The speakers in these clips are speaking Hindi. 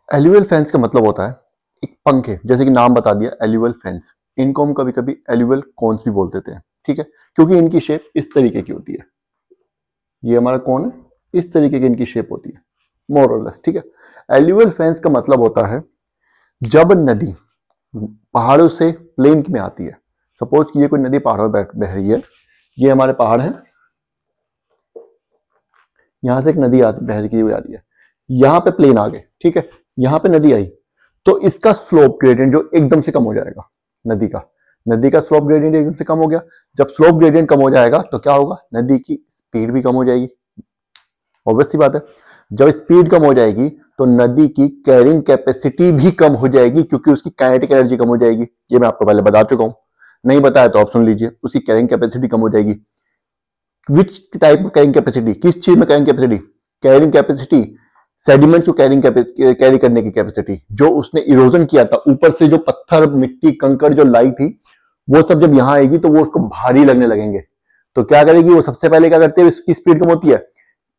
एल्यूअल फैंस का मतलब होता है एक पंखे, जैसे कि नाम बता दिया एल्यूअल फैंस। इनको हम कभी कभी एल्यूअल कॉन्स भी बोल देते हैं, ठीक है, क्योंकि इनकी शेप इस तरीके की होती है। ये हमारा कौन है, इस तरीके की इनकी शेप होती है, मोर और लेस, ठीक है। एल्यूअल फैंस का मतलब होता है जब नदी पहाड़ों से प्लेन में आती है। सपोज कि ये कोई नदी पहाड़ों में बह रही है, ये हमारे पहाड़ है, यहां से एक नदी बह रही आ रही है, यहां पे प्लेन आ गए, ठीक है, यहां पे नदी आई, तो इसका स्लोप ग्रेडियंट जो एकदम से कम हो जाएगा, नदी का स्लोप ग्रेडियंट एकदम से कम हो गया। जब स्लोप ग्रेडियंट कम हो जाएगा तो क्या होगा, नदी की स्पीड भी कम हो जाएगी। ऑब्वियस सी बात है, जब स्पीड कम हो जाएगी तो नदी की कैरिंग कैपेसिटी भी कम हो जाएगी, क्योंकि उसकी काइनेटिक एनर्जी कम हो जाएगी। ये मैं आपको पहले बता चुका हूं, नहीं बताया तो आप सुन लीजिए। उसकी कैरिंग कैपेसिटी कम हो जाएगी। Which type of carrying capacity, किस चीज में कैरिंग कैपेसिटी सेडिमेंट्स को कैरी करने की कैपेसिटी। जो उसने इरोजन किया था, ऊपर से जो पत्थर मिट्टी कंकड़ जो लाई थी, वो सब जब यहां आएगी तो वो उसको भारी लगने लगेंगे। तो क्या करेगी वो, सबसे पहले क्या करती है, इसकी स्पीड कम होती है,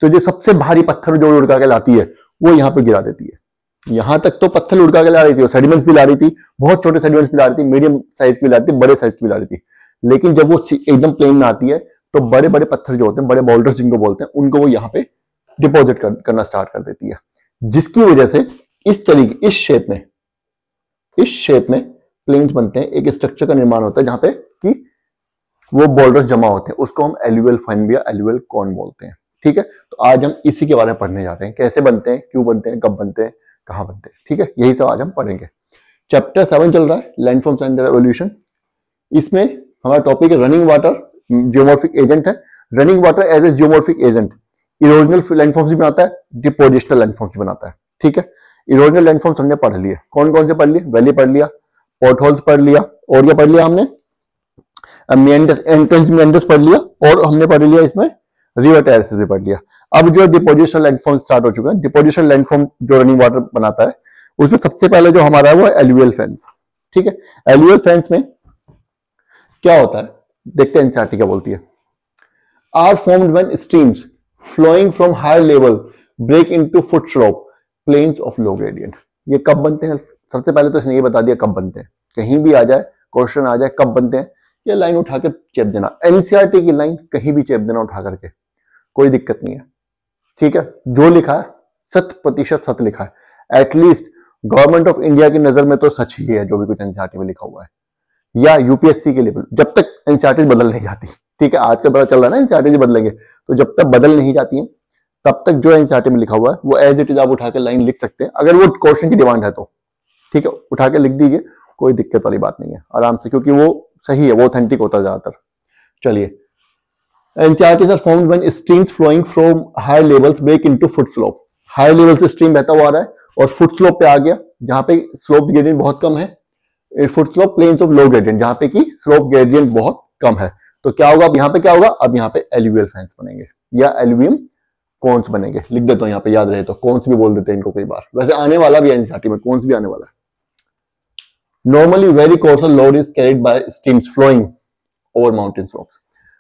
तो जो सबसे भारी पत्थर जो उड़का के लाती है वो यहां पर गिरा देती है। यहां तक तो पत्थर उड़का के ला रही थी, सेडिमेंट्स भी ला रही थी, बहुत छोटे सेडिमेंट्स भी ला रही थी, मीडियम साइज की भी ला रही थी, बड़े साइज की भी ला रही थी। लेकिन जब वो एकदम प्लेन में आती है तो बड़े बड़े पत्थर जो होते हैं, बड़े बोल्डर्स जिनको बोलते हैं, उनको वो यहाँ पे डिपॉजिट करना स्टार्ट कर देती है, जिसकी वजह से इस तरीके इस शेप में प्लेन्स बनते हैं। एक स्ट्रक्चर का निर्माण होता है जहां पे कि वो बोल्डर्स जमा होते हैं, उसको हम एल्यूअल फाइन या एल्यूअल कॉन बोलते हैं, ठीक है। तो आज हम इसी के बारे में पढ़ने जा रहे हैं, कैसे बनते हैं, क्यों बनते हैं, कब बनते हैं, कहां बनते हैं, ठीक है। यही सब आज हम पढ़ेंगे। चैप्टर 7 चल रहा है, लैंडफॉर्म्स एंड देयर एवोल्यूशन। इसमें हमारा टॉपिक है रनिंग वाटर, जियोमॉर्फिक एजेंट है। Running water as a geomorphic agent erosional landforms भी बनाता है, डिपोजिशनल लैंडफॉर्म्स भी बनाता है, ठीक है। इरोजनल लैंडफॉर्म्स हमने पढ़ लिए, कौन कौन से पढ़ लिए, वैली पढ़ लिया, पोर्टहोल्स पढ़ लिया, और क्या पढ़ लिया हमने, एंट्रेंस मेंडस पढ़ लिया, और हमने पढ़ लिया इसमें रिवर टेरेसेस भी पढ़ लिया। अब जो डिपोजिशनल लैंडफॉर्म स्टार्ट हो चुका है, डिपोजिशनल लैंडफॉर्म जो रनिंग वाटर बनाता है, उसमें सबसे पहले जो हमारा है वो है एल्यूअल फैंस, ठीक है। एल्यूअल फैंस में क्या होता है, देखते हैं एनसीईआरटी क्या बोलती है। Are formed when streams flowing from higher level break into foot slope plains of low gradient. ये कब बनते हैं, सबसे पहले तो इसने ये बता दिया कब बनते हैं, कहीं भी आ जाए क्वेश्चन आ जाए कब बनते हैं, ये लाइन उठा के चेप देना, एनसीईआरटी की लाइन कहीं भी चेप देना उठा करके, कोई दिक्कत नहीं है, ठीक है। जो लिखा है 100% सच लिखा है, एटलीस्ट गवर्नमेंट ऑफ इंडिया की नजर में तो सच ही है जो भी कुछ एनसीईआरटी में लिखा हुआ है, या यूपीएससी के लेवल, जब तक एनसीईआरटी बदल नहीं जाती, ठीक है। आज का पता चल रहा है ना एनसीईआरटी बदलेंगे, तो जब तक बदल नहीं जाती है तब तक जो एनसीईआरटी में लिखा हुआ है वो एज इट इज आप उठा के लाइन लिख सकते हैं, अगर वो क्वेश्चन की डिमांड है तो, ठीक है, उठा के लिख दीजिए, कोई दिक्कत वाली बात नहीं है, आराम से, क्योंकि वो सही है, वो ऑथेंटिक होता है ज्यादातर। चलिए, NCERT are formed when streams flowing from high levels break into foot slope. High level से स्ट्रीम बहता हुआ आ रहा है और फुट स्लोप पे आ गया, जहां पे स्लोप ग्रेडियंट बहुत कम है, foot slope plains of low gradient, जहां पे की स्लोप ग्रेडियंट बहुत कम है। तो क्या होगा, अब यहाँ पे क्या होगा, अब यहाँ पे एल्यूवियल फैंस बनेंगे या एल्यूवियम कॉन्स बनेंगे। लिख देता हूं यहाँ पे, याद रहे तो, कॉन्स भी बोल देते हैं इनको कई बार, वैसे आने वाला भी है एनसीईआरटी में, कॉन्स भी आने वाला है। Normally very coarse load is carried by streams flowing over mountain slopes.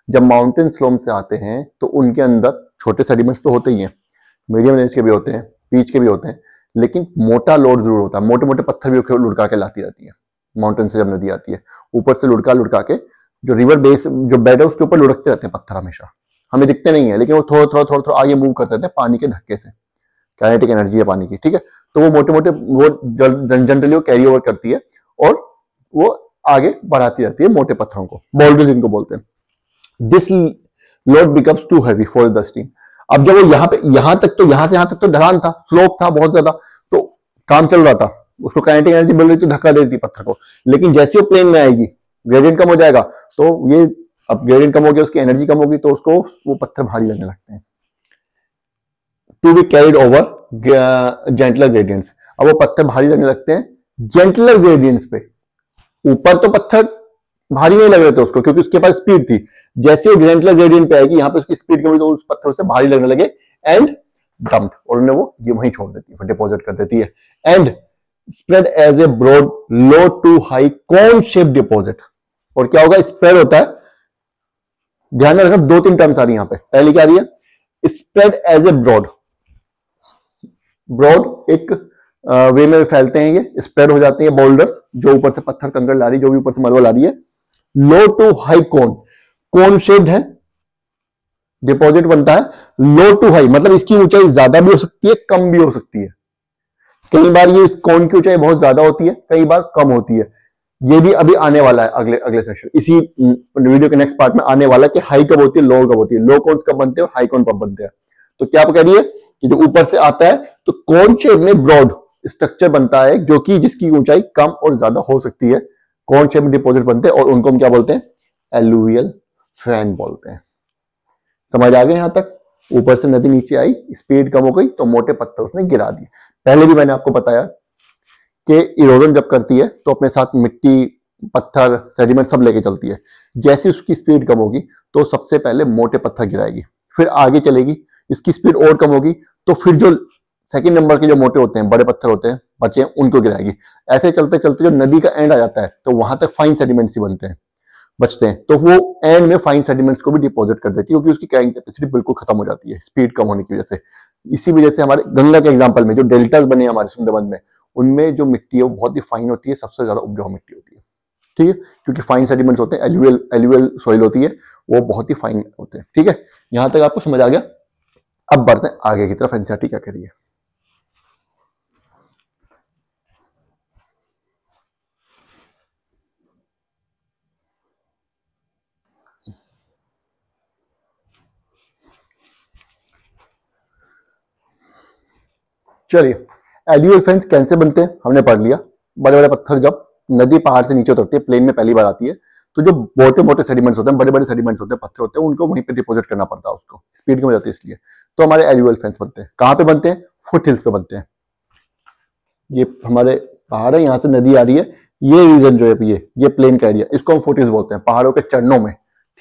जब माउंटेन स्लोप से आते हैं तो उनके अंदर छोटे सेडिमेंट्स तो होते ही हैं, मीडियम रेंज के भी होते हैं, बीच के भी होते हैं, लेकिन मोटा लोड जरूर होता है, मोटे मोटे पत्थर भी लुढ़का के लाती रहती है माउंटेन से। जब नदी आती है ऊपर से लुढ़का लुढ़का के, जो रिवर बेस जो बेड है उसके ऊपर लुढ़कते रहते हैं पत्थर, हमेशा हमें दिखते नहीं है, लेकिन वो थोड़ा थोड़ा आगे मूव करते रहते हैं पानी के धक्के से, काइनेटिक एनर्जी है पानी की, ठीक है। तो वो मोटे मोटे वो जनरली वो कैरी ओवर करती है और वो आगे बढ़ाती रहती है मोटे पत्थरों को, बोल्डर्स इनको बोलते हैं। This load becomes too heavy for the stream. अब जब वो यहां तक तो, यहां से यहां तक तो ढलान था, स्लोप था बहुत ज्यादा, तो काम चल रहा था, उसको काइनेटिक एनर्जी मिल रही थी, धक्का दे रही थी पत्थर को, लेकिन जैसे वो प्लेन में आएगी ग्रेडियंट कम हो जाएगा, तो ये अब ग्रेडियंट कम हो गया, उसकी एनर्जी कम होगी, तो उसको वो पत्थर भारी लगने लगते हैं। To be carried over gentler gradients. अब वो पत्थर भारी लगने लगते हैं जेंटलर ग्रेडियंट्स पे। ऊपर तो पत्थर भारी नहीं लग रहे थे उसको, क्योंकि उसके पास स्पीड थी, जैसे वो जेंटलर ग्रेडियंट पे आएगी, यहाँ पे उसकी स्पीड कम हुई तो उस पत्थर से भारी लगने लगे, एंड डम्प्ड, और उन्हें वो ये वहीं छोड़ देती है, डिपॉजिट कर देती है, and spread as a broad low to high cone shape deposit. और क्या होगा, स्प्रेड होता है, ध्यान में रखना, 2-3 टर्म्स आ रही है यहाँ पे। पहली क्या आ रही है, spread as a broad, broad एक वे में फैलते हैं, ये स्प्रेड हो जाते हैं बोल्डर्स, जो ऊपर से पत्थर कंकड़ ला रही है, जो भी ऊपर से मार्बल आ रही है। Low to high cone, cone shaped है, डिपॉजिट बनता है। लो टू हाई मतलब इसकी ऊंचाई ज्यादा भी हो सकती है, कम भी हो सकती है। कई बार ये इस कोन की ऊंचाई बहुत ज्यादा होती है, कई बार कम होती है। ये भी अभी आने वाला है अगले अगले सेक्शन, इसी वीडियो के नेक्स्ट पार्ट में आने वाला है कि हाई कब होती है, लो कब होती है, लो कौन कब बनते हैं और हाई कौन कब बनते हैं। तो क्या आप कह रही है कि जो ऊपर से आता है तो कोन शेप में ब्रॉड स्ट्रक्चर बनता है, जो कि जिसकी ऊंचाई कम और ज्यादा हो सकती है, कोन शेप में डिपॉजिट बनते हैं, और उनको हम क्या बोलते हैं, एलुवियल फैन बोलते हैं। समझ आ गए यहां तक? ऊपर से नदी नीचे आई, स्पीड कम हो गई तो मोटे पत्थर उसने गिरा दिए। पहले भी मैंने आपको बताया कि इरोजन जब करती है तो अपने साथ मिट्टी, पत्थर, सेडिमेंट सब लेके चलती है। जैसे उसकी स्पीड कम होगी तो सबसे पहले मोटे पत्थर गिराएगी, फिर आगे चलेगी, इसकी स्पीड और कम होगी तो फिर जो सेकंड नंबर के जो मोटे होते हैं, बड़े पत्थर होते हैं बचे हैं, उनको गिराएगी। ऐसे चलते चलते जो नदी का एंड आ जाता है तो वहां तक फाइन सेडिमेंट्स ही बनते हैं, बचते हैं, तो वो एंड में फाइन सेडिमेंट्स को भी डिपॉजिट कर देती है, क्योंकि उसकी कैरिंग कैपेसिटी बिल्कुल खत्म हो जाती है स्पीड कम होने की वजह से। इसी वजह से हमारे गंगा के एग्जाम्पल में जो डेल्टास बने हमारे सुंदरबन में, उनमें जो मिट्टी है वो बहुत ही फाइन होती है, सबसे ज्यादा उपजाऊ मिट्टी होती है। ठीक है, क्योंकि फाइन सेडिमेंट्स होते हैं, एल्यूवियल सॉइल होती है, वो बहुत ही फाइन होते हैं। ठीक है, यहां तक आपको समझ आ गया। अब बढ़ते हैं आगे की तरफ, एनसीईआरटी क्या कह रही है। चलिए, एल्यूवियल फेंस कैसे बनते हैं हमने पढ़ लिया। बड़े बड़े पत्थर जब नदी पहाड़ से नीचे उतरती है, प्लेन में पहली बार आती है, तो जो मोटे मोटे सेडिमेंट्स होते हैं, बड़े बड़े सेडिमेंट्स होते हैं, पत्थर होते हैं, उनको वहीं पे डिपॉजिट करना पड़ता है, उसको स्पीड कम हो जाती है इसलिए। तो हमारे एल्यूवियल फेंस बनते हैं, कहाँ पे बनते हैं, फुट हिल्स पे बनते हैं। ये हमारे पहाड़ है, यहाँ से नदी आ रही है, ये रीजन जो है ये प्लेन का एरिया, इसको हम फुट हिल्स बोलते हैं, पहाड़ों के चरणों में।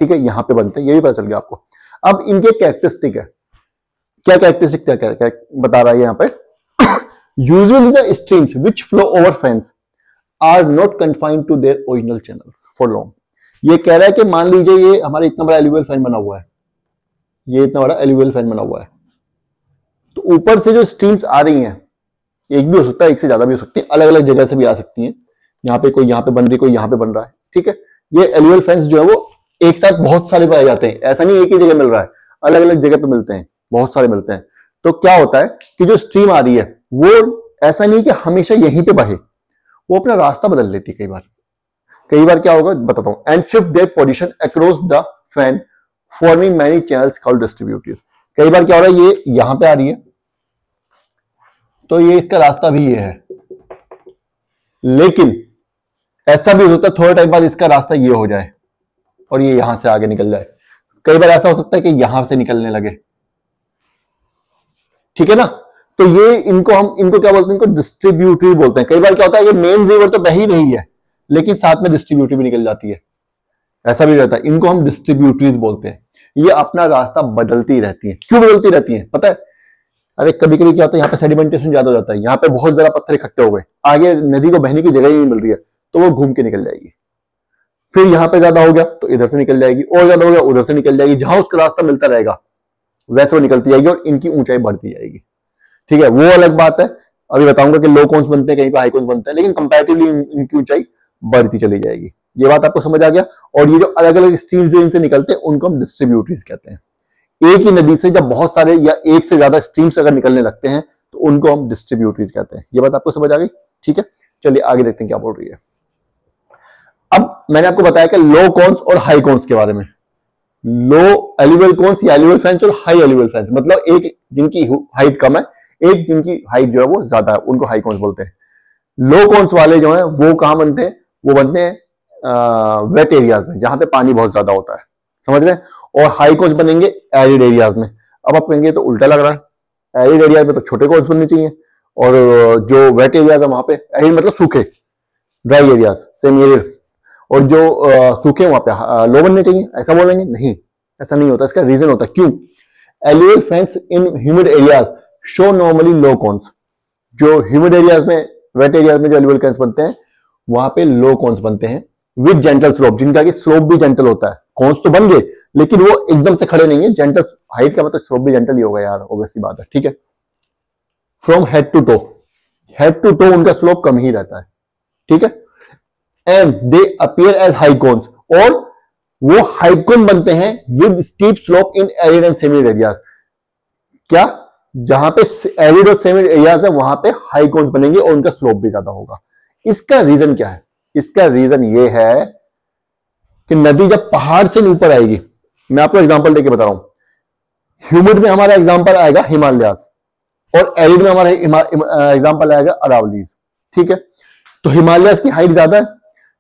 ठीक है, यहाँ पे बनते हैं, ये भी पता चल गया आपको। अब इनके कैरेक्टरिस्टिक है, क्या कैरेक्टरिस्टिक क्या बता रहा है यहाँ पे। Usually the streams which flow over fens are not confined to their original channels for long. ये कह रहा है कि मान लीजिए ये हमारा इतना बड़ा एल्यूवियल फैन बना हुआ है, ये इतना बड़ा एल्यूवियल फैन बना हुआ है, तो ऊपर से जो स्ट्रीम्स आ रही हैं, एक भी हो सकता है, एक से ज्यादा भी हो सकती है, अलग अलग जगह से भी आ सकती हैं। यहाँ पे कोई यहाँ पे बन रही, कोई यहाँ पे बन रहा है। ठीक है, ये एल्यूवियल फैंस जो है वो एक साथ बहुत सारे पाए जाते हैं, ऐसा नहीं एक ही जगह मिल रहा है, अलग अलग जगह पे मिलते हैं, बहुत सारे मिलते हैं। तो क्या होता है कि जो स्ट्रीम आ रही है वो ऐसा नहीं कि हमेशा यहीं पे बहे, वो अपना रास्ता बदल लेती है। कई बार क्या होगा बताता हूं, and shift their position across the fan forming many channels called distributors. कई बार क्या हो रहा है, ये यहां पे आ रही है तो ये इसका रास्ता भी ये है, लेकिन ऐसा भी हो सकता है थोड़े टाइम बाद इसका रास्ता ये हो जाए और ये यहां से आगे निकल जाए। कई बार ऐसा हो सकता है कि यहां से निकलने लगे। ठीक है ना, तो ये इनको क्या बोलते हैं, इनको डिस्ट्रीब्यूटरी बोलते हैं। कई बार क्या होता है कि मेन रिवर तो बह ही रही है लेकिन साथ में डिस्ट्रीब्यूटरी भी निकल जाती है, ऐसा भी रहता है, इनको हम डिस्ट्रीब्यूटरीज बोलते हैं। ये अपना रास्ता बदलती रहती है। क्यों बदलती रहती है पता है? अरे कभी कभी क्या होता है, यहाँ पे सेडिमेंटेशन ज्यादा हो जाता है, यहाँ पे बहुत ज्यादा पत्थर इकट्ठे हो गए, आगे नदी को बहने की जगह ही नहीं मिल रही है, तो वो घूम के निकल जाएगी। फिर यहाँ पे ज्यादा हो गया तो इधर से निकल जाएगी, और ज्यादा हो गया उधर से निकल जाएगी, जहां उसका रास्ता मिलता रहेगा वैसे वो निकलती जाएगी और इनकी ऊंचाई बढ़ती जाएगी। ठीक है, वो अलग बात है, अभी बताऊंगा कि लो कौन्स बनते हैं, कहीं पे हाई कौन्स बनते हैं, लेकिन कंपैरेटिवली इनकी ऊंचाई बढ़ती चली जाएगी। ये बात आपको समझ आ गया। और ये जो अलग अलग स्ट्रीम्स जो इनसे निकलते हैं उनको हम डिस्ट्रीब्यूटरीज कहते हैं। एक ही नदी से जब बहुत सारे या एक से ज्यादा स्ट्रीम्स अगर निकलने लगते हैं तो उनको हम डिस्ट्रीब्यूटरीज कहते हैं। ये बात आपको समझ आ गई? ठीक है, चलिए आगे देखते हैं क्या बोल रही है। अब मैंने आपको बताया कि लो कौन्स और हाई कौन्स के बारे में। लो एल्यूवियल कौन्स या एल्यूवियल फैंस और हाई एल्यूवियल फैंस, मतलब एक जिनकी हाइट कम है, एक जिनकी हाइट जो है वो ज्यादा है, उनको हाई कौन्स बोलते हैं। लो कौन्स वाले जो है वो कहां बनते हैं, वो बनते हैं वेट एरियाज में, जहां पे पानी बहुत ज्यादा होता है, समझ रहे हैं। और हाई कौन्स बनेंगे एरिड एरियाज में। अब आप कहेंगे तो उल्टा लग रहा है, एरिड एरियाज में तो छोटे कौन्स बनने चाहिए, और जो वेट एरियाज है वहां पे, एरिड मतलब सूखे, ड्राई एरियाज, सेम एरिड, और जो सूखे वहां पे लो बनने चाहिए, ऐसा बोलेंगे? नहीं, ऐसा नहीं होता। इसका रीजन होता है क्यों। Alluvial fans in humid areas show normally low cones. जो ह्यूमिड एरियाज में, वेट एरियाज में जो एल्यूवियल फैंस बनते हैं वहां पे लो कौन्स बनते हैं विद जेंटल स्लोप, जिनका कि स्लोप भी जेंटल होता है। कौन्स तो बन गए लेकिन वो एकदम से खड़े नहीं है, जेंटल हाइट का मतलब स्लोप भी जेंटल ही होगा यार, ऑब्वियस सी बात है। ठीक है, from head to toe, head to toe उनका स्लोप कम ही रहता है, ठीक है। And they appear as high cones, और वो हाईकोन बनते हैं with steep slope in arid and semi areas. क्या, जहां पे एरिड और सेमी एरियाज है वहां पे हाईकोन्स बनेंगे और उनका स्लोप भी ज्यादा होगा। इसका रीजन क्या है? इसका रीजन ये है कि नदी जब पहाड़ से ऊपर आएगी, मैं आपको एग्जांपल देके बता रहा हूं, ह्यूमिड में हमारा एग्जांपल आएगा हिमालयास और एरिड में हमारा एग्जांपल आएगा अरावलीज, ठीक है। तो हिमालयास की हाइट ज्यादा है,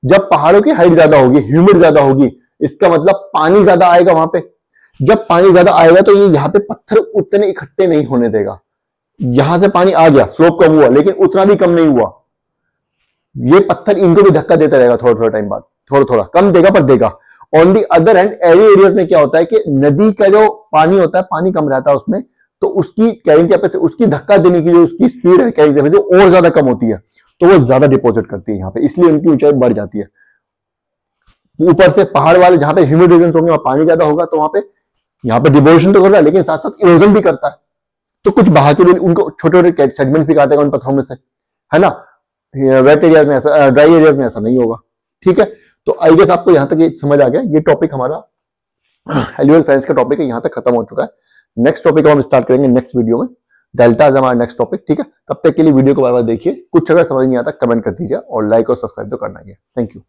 जब पहाड़ों की हाइट ज्यादा होगी, ह्यूमिड ज्यादा होगी, इसका मतलब पानी ज्यादा आएगा वहां पे। जब पानी ज्यादा आएगा तो ये यहाँ पे पत्थर उतने इकट्ठे नहीं होने देगा। यहां से पानी आ गया, स्लोप कम हुआ, लेकिन उतना भी कम नहीं हुआ, ये पत्थर इनको भी धक्का देता रहेगा थोड़ा थोड़ा टाइम बाद, थोड़ा थोड़ा कम देगा पर देगा। On the other hand arid areas में क्या होता है कि नदी का जो पानी होता है, पानी कम रहता है उसमें, तो उसकी कैरिंग कैपेसिटी, उसकी धक्का देने की जो उसकी स्पीड है कैरिंग कैपेसिटी और ज्यादा कम होती है, तो वो ज्यादा डिपॉजिट करती है यहाँ पे, इसलिए उनकी ऊंचाई बढ़ जाती है। ऊपर से पहाड़ वाले जहां पे ह्यूमिड रीजन होंगे वहां पानी ज्यादा होगा, तो वहां पे यहाँ पे डिपोजिशन तो कर रहा है लेकिन साथ साथ इरोजन भी करता है, तो कुछ बहाते हुए उनको छोटे छोटे सेगमेंट्स भी काटेगा उन पत्थरों में से, है ना। वेट एरियाज में ऐसा, ड्राई एरियाज में ऐसा नहीं होगा, ठीक है। तो आई गेस आपको यहां तक ये समझ आ गया। ये टॉपिक हमारा एलुअल फेंस का टॉपिक है, यहां तक खत्म हो चुका है। नेक्स्ट टॉपिक हम स्टार्ट करेंगे नेक्स्ट वीडियो में। डेल्टा है हमारा नेक्स्ट टॉपिक, ठीक है। तब तक के लिए वीडियो को बार बार देखिए, कुछ अगर समझ नहीं आता कमेंट कर दीजिए और लाइक और सब्सक्राइब तो करना ही है। Thank you.